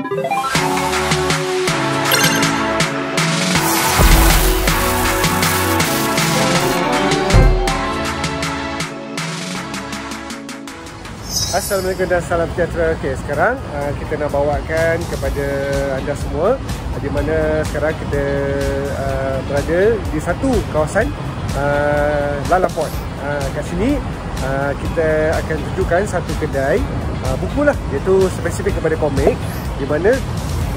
Assalamualaikum dan salam sejahtera. Okay, sekarang kita nak bawakan kepada anda semua di mana sekarang kita berada di satu kawasan Lalaport. Kat sini kita akan tunjukkan satu kedai buku lah, iaitu spesifik kepada komik, di mana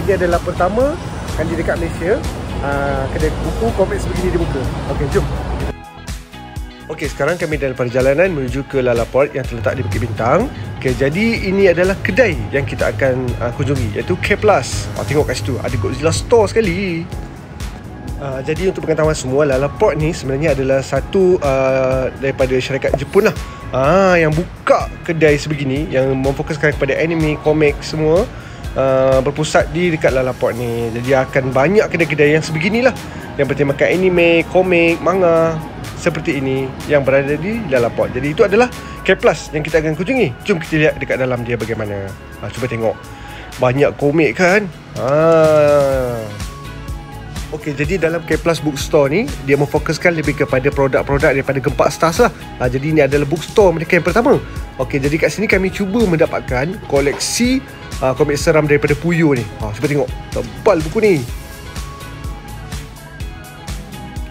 ini adalah pertama kali dekat Malaysia kedai buku komik sebegini dibuka. Okey, jom. Okey, sekarang kami dalam perjalanan menuju ke Lalaport yang terletak di Bukit Bintang. Okey, jadi ini adalah kedai yang kita akan kunjungi, iaitu K+. Tengok kat situ, ada Godzilla Store sekali. Jadi untuk pengetahuan semua, Lalaport ni sebenarnya adalah satu daripada syarikat Jepun lah, yang buka kedai sebegini, yang memfokuskan kepada anime, komik semua, berpusat di dekat Lalaport ni. Jadi akan banyak kedai-kedai yang sebeginilah, yang bertemakan anime, komik, manga seperti ini yang berada di Lalaport. Jadi itu adalah K+ yang kita akan kunjungi. Jom kita lihat dekat dalam dia bagaimana. Cuba tengok, banyak komik kan. Okey, jadi dalam K+ Bookstore ni, dia memfokuskan lebih kepada produk-produk daripada Gempak Stars lah. Jadi ini adalah bookstore mereka yang pertama. Okey, jadi kat sini kami cuba mendapatkan koleksi komik seram daripada Puyo ni. Cuba tengok, tebal buku ni.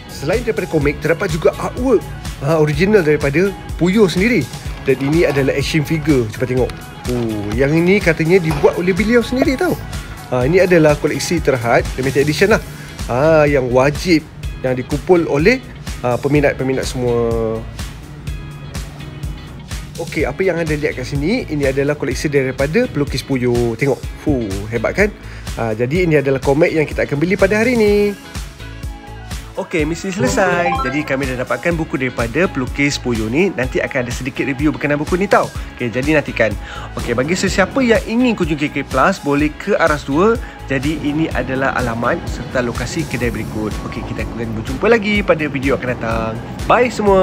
Selain daripada komik, terdapat juga artwork original daripada Puyo sendiri. Dan ini adalah action figure. Cuba tengok. Yang ini katanya dibuat oleh beliau sendiri tau. Ini adalah koleksi terhad, limited edition lah. Yang wajib, yang dikumpul oleh peminat-peminat semua. Okey, apa yang anda lihat kat sini, ini adalah koleksi daripada pelukis Puyo. Tengok. Hebat kan? Jadi ini adalah komik yang kita akan beli pada hari ini. Okey, misi selesai. Jadi kami dah dapatkan buku daripada pelukis Puyo ni. Nanti akan ada sedikit review berkenaan buku ni tau. Okey, jadi nantikan. Okey, bagi sesiapa yang ingin kunjungi K+, boleh ke Aras 2. Jadi ini adalah alamat serta lokasi kedai berikut. Okey, kita akan berjumpa lagi pada video akan datang. Bye semua.